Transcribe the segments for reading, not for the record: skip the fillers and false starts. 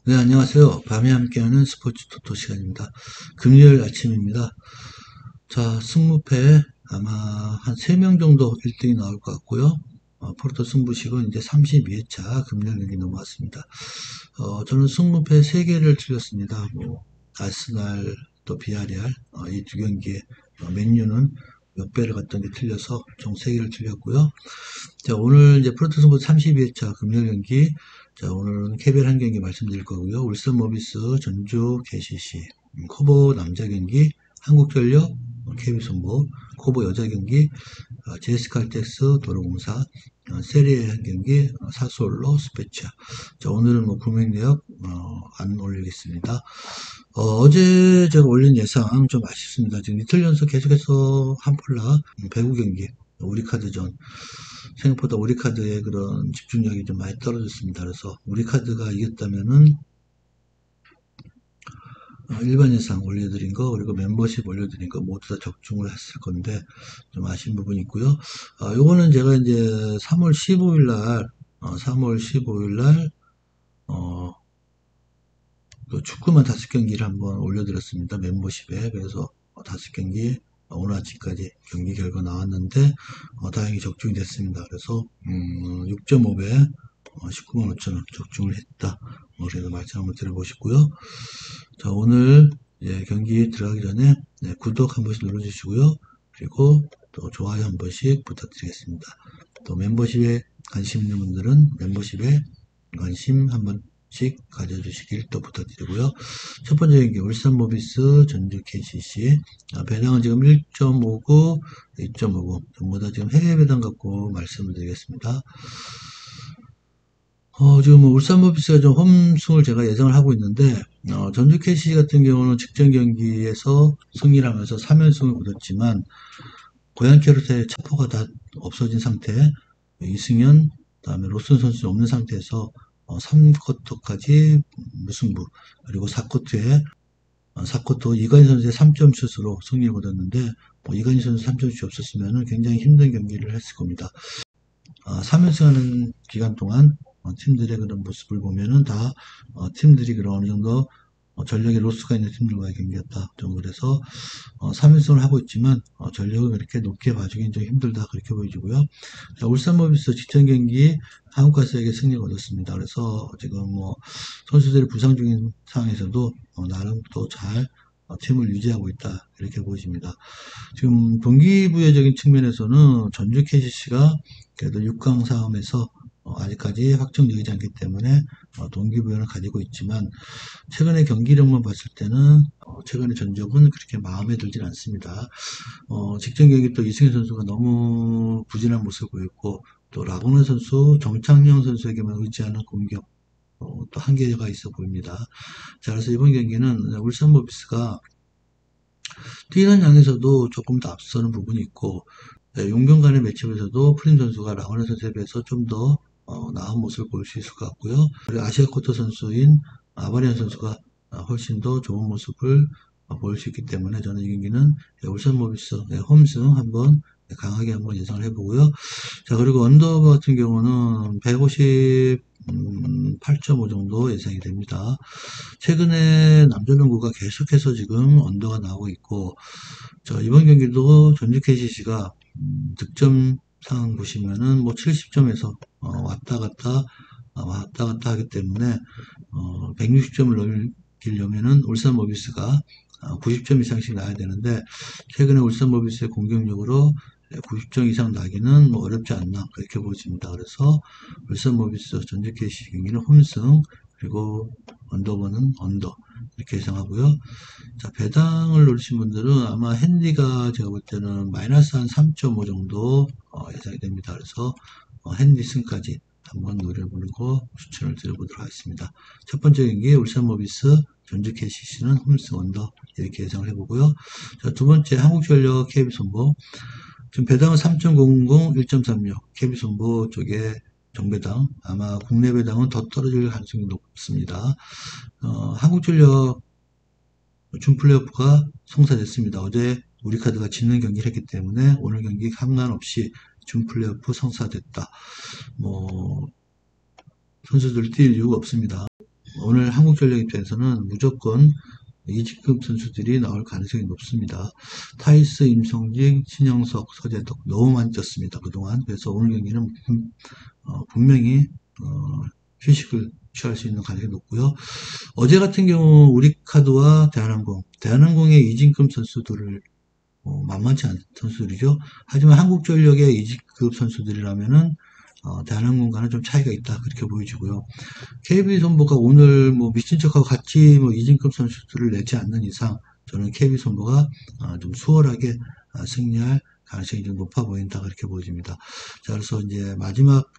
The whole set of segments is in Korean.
네, 안녕하세요. 밤에 함께하는 스포츠 토토 시간입니다. 금요일 아침입니다. 자, 승무패 아마 한 3명 정도 1등이 나올 것 같고요. 포르토 승부식은 이제 32회차 금요일 경기 넘어왔습니다. 저는 승무패 3개를 틀렸습니다. 아스날 또 비아레알 이 두 경기에 맨유는 몇 배를 갔던 게 틀려서 총 3개를 틀렸고요. 자, 오늘 이제 프로토 승부 32회차 금요일 경기. 자, 오늘은 KBL 한 경기 말씀드릴 거고요. 울산 모비스, 전주 KCC, 코보 남자 경기, 한국전력, KB손보, 코보 여자 경기, 제스칼텍스, 도로공사, 세리에 한 경기, 사솔로, 스페차. 자, 오늘은 금액내역 안 올리겠습니다. 어제 제가 올린 예상 좀 아쉽습니다. 지금 이틀 연속 계속해서 한폴라 배구 경기, 우리카드전. 생각보다 우리카드의 그런 집중력이 좀 많이 떨어졌습니다. 그래서 우리카드가 이겼다면은 일반 예상 올려드린 거 그리고 멤버십 올려드린 거 모두 다 적중을 했을 건데 좀 아쉬운 부분이 있고요. 요거는 제가 이제 3월 15일 날 3월 15일 날 그 축구만 5경기를 한번 올려드렸습니다. 멤버십에. 그래서 5경기 오늘 아침까지 경기 결과 나왔는데 다행히 적중이 됐습니다. 그래서 6.5배 19만 5천원 적중을 했다. 그래서 말씀 한번 들어보시고요. 자, 오늘 경기 들어가기 전에 구독 한 번씩 눌러주시고요. 그리고 또 좋아요 한 번씩 부탁드리겠습니다. 또 멤버십에 관심 있는 분들은 멤버십에 관심 한 번씩 가져주시길 또 부탁드리고요. 첫 번째 경기 울산 모비스 전주 KCC 배당은 지금 1.59 2.59 전부 다 지금 해외 배당 갖고 말씀을 드리겠습니다. 지금 울산 모비스가 좀 홈승을 제가 예상을 하고 있는데, 전주 KC 같은 경우는 직전 경기에서 승리를 하면서 3연승을 거뒀지만, 고양 캐롯의 차포가 다 없어진 상태, 이승현, 그다음에 로슨 선수 없는 상태에서 3쿼터까지 무승부, 그리고 4쿼터 이관희 선수의 3점 슛으로 승리를 거뒀는데, 이관희 선수 3점 슛이 없었으면 굉장히 힘든 경기를 했을 겁니다. 3연승하는 기간 동안 팀들의 그런 모습을 보면은 다 팀들이 그런 어느 정도 전력의 로스가 있는 팀들과의 경기였다. 좀 그래서 3연승을 하고 있지만 전력을 그렇게 높게 봐주기는 좀 힘들다 그렇게 보여지고요. 자, 울산 모비스 직전 경기 한국가스에게 승리를 얻었습니다. 그래서 지금 선수들이 부상 중인 상황에서도 나름 또 잘 팀을 유지하고 있다 이렇게 보여집니다. 지금 동기부여적인 측면에서는 전주 KCC가 그래도 6강 싸움에서 아직까지 확정되지 않기 때문에 동기부여를 가지고 있지만 최근의 경기력만 봤을 때는 최근의 전적은 그렇게 마음에 들진 않습니다. 직전 경기 또 이승현 선수가 너무 부진한 모습을 보였고 또 라그너 선수, 정창영 선수에게만 의지하는 공격 또 한계가 있어 보입니다. 자, 그래서 이번 경기는 울산 모비스가 뛰는 양에서도 조금 더 앞서는 부분이 있고 용병 간의 매치업에서도 프림 선수가 라그너 선수에 비해서 좀 더 나은 모습을 보일 수 있을 것 같고요. 그리고 아시아 쿼터 선수인 아바리안 선수가 훨씬 더 좋은 모습을 보일 수 있기 때문에 저는 이 경기는 울산 모비스 홈승 한번 강하게 한번 예상을 해보고요. 자, 그리고 언더바 같은 경우는 158.5 정도 예상이 됩니다. 최근에 남자농구가 계속해서 지금 언더가 나오고 있고, 자, 이번 경기도 전주 KCC가 득점 상황 보시면은 70점에서 왔다 갔다 하기 때문에 160점을 넘기려면은 울산 모비스가 90점 이상씩 나야 되는데 최근에 울산 모비스의 공격력으로 90점 이상 나기는 어렵지 않나 그렇게 보여집니다. 그래서 울산 모비스 전주 KCC 경기는 홈승 그리고 언더버는 언더 이렇게 예상하고요. 자, 배당을 노리신 분들은 아마 핸디가 제가 볼 때는 마이너스 한 3.5 정도 예상이 됩니다. 그래서 핸디 승까지 한번 노려보는 거 추천을 드려보도록 하겠습니다. 첫 번째 경기 울산 모비스 전주 KCC는 홈스 언더 이렇게 예상을 해보고요. 자, 두 번째 한국전력 KB손보 지금 배당은 3.000, 1.36 KB손보 쪽에 정배당 아마 국내 배당은 더 떨어질 가능성이 높습니다. 한국전력 준 플레이오프가 성사됐습니다. 어제 우리카드가 지는 경기를 했기 때문에 오늘 경기 상관없이 준 플레이오프 성사됐다. 선수들 뛸 이유가 없습니다. 오늘 한국전력 입장에서는 무조건 이직급 선수들이 나올 가능성이 높습니다. 타이스, 임성직, 신영석, 서재덕 너무 많이 쪘습니다. 그동안. 그래서 오늘 경기는 분명히 휴식을 취할 수 있는 가능성이 높고요. 어제 같은 경우 우리카드와 대한항공의 이진급 선수들을 만만치 않은 선수들이죠. 하지만 한국전력의 이직급 선수들이라면은 대한항공과는 좀 차이가 있다 그렇게 보여지고요. KB손보가 오늘 미친 척하고 같이 이진급 선수들을 내지 않는 이상 저는 KB손보가 좀 수월하게 승리할 가능성이 좀 높아 보인다 그렇게 보여집니다. 자, 그래서 이제 마지막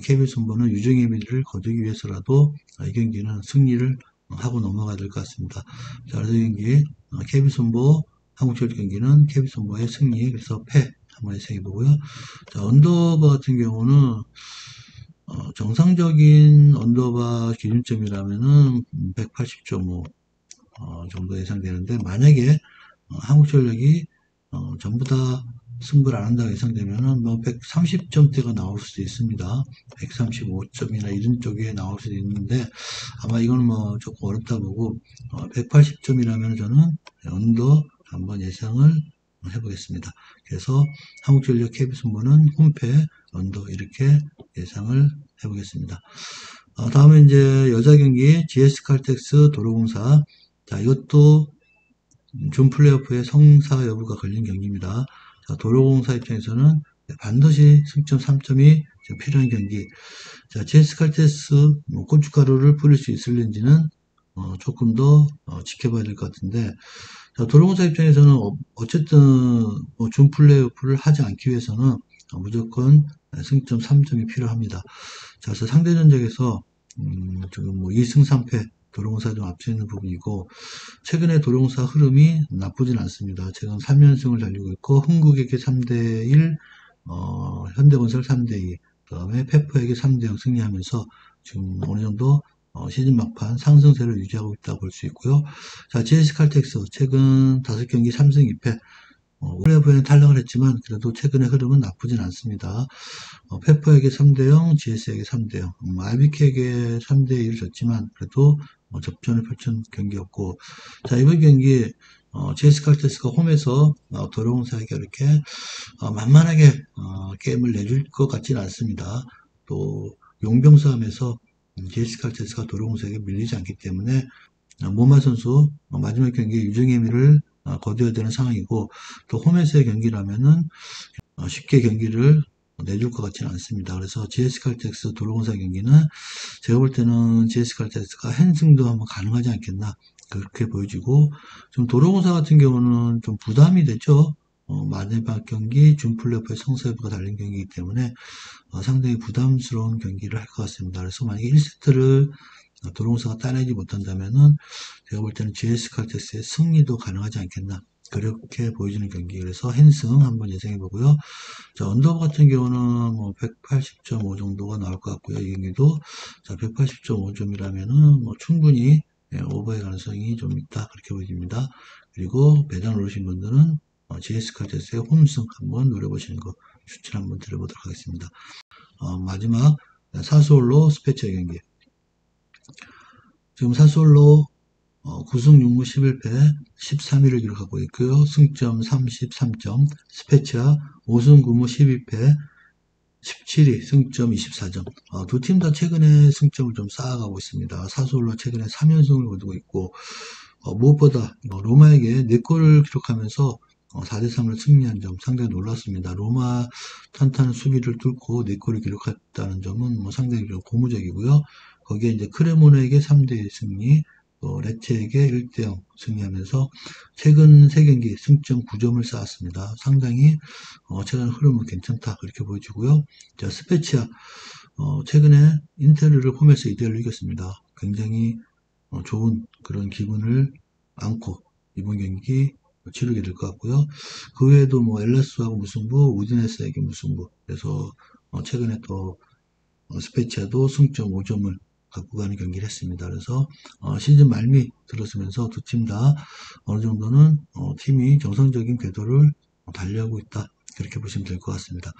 KB손보는 유종의미를 거두기 위해서라도 이 경기는 승리를 하고 넘어가야 될 것 같습니다. 자, 그래서 이 경기 KB손보 한국전력 경기는 KB손보의 승리, 그래서 패 한번 예상해 보고요. 자, 언더바 같은 경우는 정상적인 언더바 기준점이라면은 180.5 정도 예상되는데, 만약에 한국전력이 전부 다 승부를 안 한다고 예상되면은 130점대가 나올 수도 있습니다. 135점이나 이런 쪽에 나올 수도 있는데, 아마 이건 조금 어렵다 보고 180점이라면 저는 언더 한번 예상을 해보겠습니다. 그래서 한국전력 KB손보는 홈패 언더 이렇게 예상을 해보겠습니다. 다음에 이제 여자 경기 GS칼텍스 도로공사. 자, 이것도 준 플레이오프의 성사 여부가 걸린 경기입니다. 자, 도로공사 입장에서는 반드시 승점 3점이 필요한 경기. 자, GS칼텍스 고춧가루를 뿌릴 수 있을는지는 조금 더 지켜봐야 될 것 같은데, 자, 도로공사 입장에서는 어쨌든 준 플레이오프를 하지 않기 위해서는 무조건 승점 3점이 필요합니다. 자, 그래서 상대 전적에서 지금 2승 3패 도로공사 좀 앞서 있는 부분이고, 최근에 도로공사 흐름이 나쁘진 않습니다. 최근 3연승을 달리고 있고, 흥국에게 3대1, 현대건설 3대2, 그 다음에 페퍼에게 3대0 승리하면서 지금 어느 정도 시즌 막판 상승세를 유지하고 있다고 볼 수 있고요. 자, GS칼텍스 최근 5경기 3승 2패, 플레이오프에는 탈락을 했지만 그래도 최근의 흐름은 나쁘진 않습니다. 페퍼에게 3대0, GS에게 3대0, RBK에게 3대1 졌지만 그래도 접전을 펼친 경기였고, 자, 이번 경기 GS칼텍스가 홈에서 도로공사에게 이렇게 만만하게 게임을 내줄 것 같지는 않습니다. 또 용병싸움에서 GS칼텍스가 도로공사에게 밀리지 않기 때문에 모마 선수 마지막 경기에 유종의미를 거둬야 되는 상황이고, 또 홈에서의 경기라면은 쉽게 경기를 내줄 것 같지는 않습니다. 그래서 GS칼텍스 도로공사 경기는 제가 볼 때는 GS칼텍스가 한승도 한번 가능하지 않겠나 그렇게 보여지고, 좀 도로공사 같은 경우는 좀 부담이 되죠. 마지막 경기 준플레이오프의 성세부가 달린 경기이기 때문에 상당히 부담스러운 경기를 할 것 같습니다. 그래서 만약에 1세트를 도로공사가 따내지 못한다면은 제가 볼 때는 GS칼텍스의 승리도 가능하지 않겠나 그렇게 보여지는 경기. 그래서 한승 한번 예상해 보고요. 자, 언더바 같은 경우는 180.5 정도가 나올 것 같고요. 이 경기도 자, 180.5점이라면은 충분히 오버의 가능성이 좀 있다 그렇게 보여집니다. 그리고 배당 누르신 분들은 GS칼텍스의 홈승 한번 노려보시는 거 추천 한번 드려보도록 하겠습니다. 마지막 사스올로 스페치아 경기. 지금 사스올로 9승 6무 11패 13위를 기록하고 있고요. 승점 33점. 스페치아 5승 9무 12패 17위, 승점 24점. 두 팀 다 최근에 승점을 좀 쌓아가고 있습니다. 사스올로 최근에 3연승을 거두고 있고, 무엇보다 로마에게 4골을 기록하면서 4대3을 승리한 점 상당히 놀랐습니다. 로마 탄탄한 수비를 뚫고 4골을 기록했다는 점은 상당히 좀 고무적이고요. 거기에 이제 크레모네에게 3대1 승리, 레체에게 1대0 승리하면서 최근 3경기 승점 9점을 쌓았습니다. 상당히 최근 흐름은 괜찮다 그렇게 보여지고요. 자, 스페치아 최근에 인테르를 홈에서 2대1로 이겼습니다. 굉장히 좋은 그런 기분을 안고 이번 경기 치르게 될 것 같고요. 그 외에도 엘라스하고 무승부, 우디네스에게 무승부. 그래서 최근에 또 스페치아도 승점 5점을 갖고 가는 경기를 했습니다. 그래서 시즌 말미 들어서면서 두 팀 다 어느 정도는 팀이 정상적인 궤도를 달리하고 있다. 그렇게 보시면 될 것 같습니다.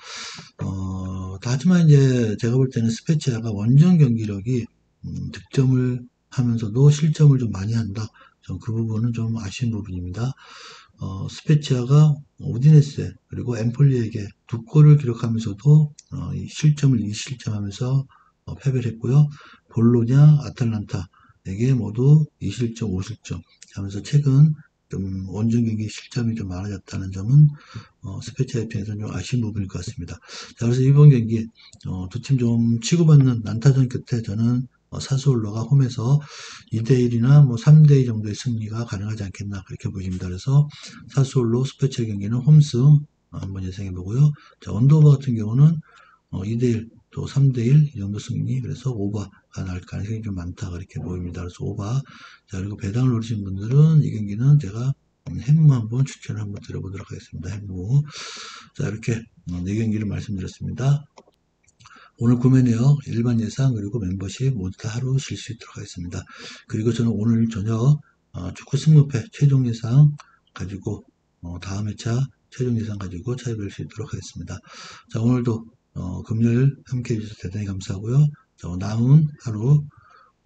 하지만 이제 제가 볼 때는 스페치아가 원정 경기력이 득점을 하면서도 실점을 좀 많이 한다. 그 부분은 좀 아쉬운 부분입니다. 스페치아가 우디네세 그리고 엠폴리에게 두 골을 기록하면서도 이 실점을 2실점하면서 패배를 했고요. 볼로냐, 아탈란타에게 모두 2실점, 5실점 하면서 최근 좀 원정 경기 실점이 좀 많아졌다는 점은 스페치아 입장에서는 좀 아쉬운 부분일 것 같습니다. 자, 그래서 이번 경기 두 팀 좀 치고받는 난타전 끝에 저는 사스올로가 홈에서 2대1이나 뭐 3대2 정도의 승리가 가능하지 않겠나 그렇게 보입니다. 그래서 사스올로 스페치아 경기는 홈승 한번 예상해 보고요. 자, 언더오버 같은 경우는 2대1 또 3대1 이 정도 승리 그래서 오버가 날 가능성이 좀 많다 그렇게 보입니다. 그래서 오버. 자, 그리고 배당을 노리신 분들은 이 경기는 제가 햄무 한번 추천을 한번 드려보도록 하겠습니다. 햄무. 자, 이렇게 네 경기를 말씀드렸습니다. 오늘 구매 내역, 일반 예상, 그리고 멤버십 모두 다 하루 쉴 수 있도록 하겠습니다. 그리고 저는 오늘 저녁 축구 승무패 최종 예상 가지고 다음 회차 최종 예상 가지고 찾아뵐 수 있도록 하겠습니다. 자, 오늘도 금요일 함께 해주셔서 대단히 감사하고요. 자, 남은 하루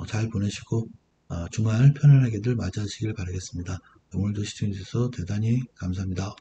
잘 보내시고 주말 편안하게들 맞이하시길 바라겠습니다. 오늘도 시청해주셔서 대단히 감사합니다.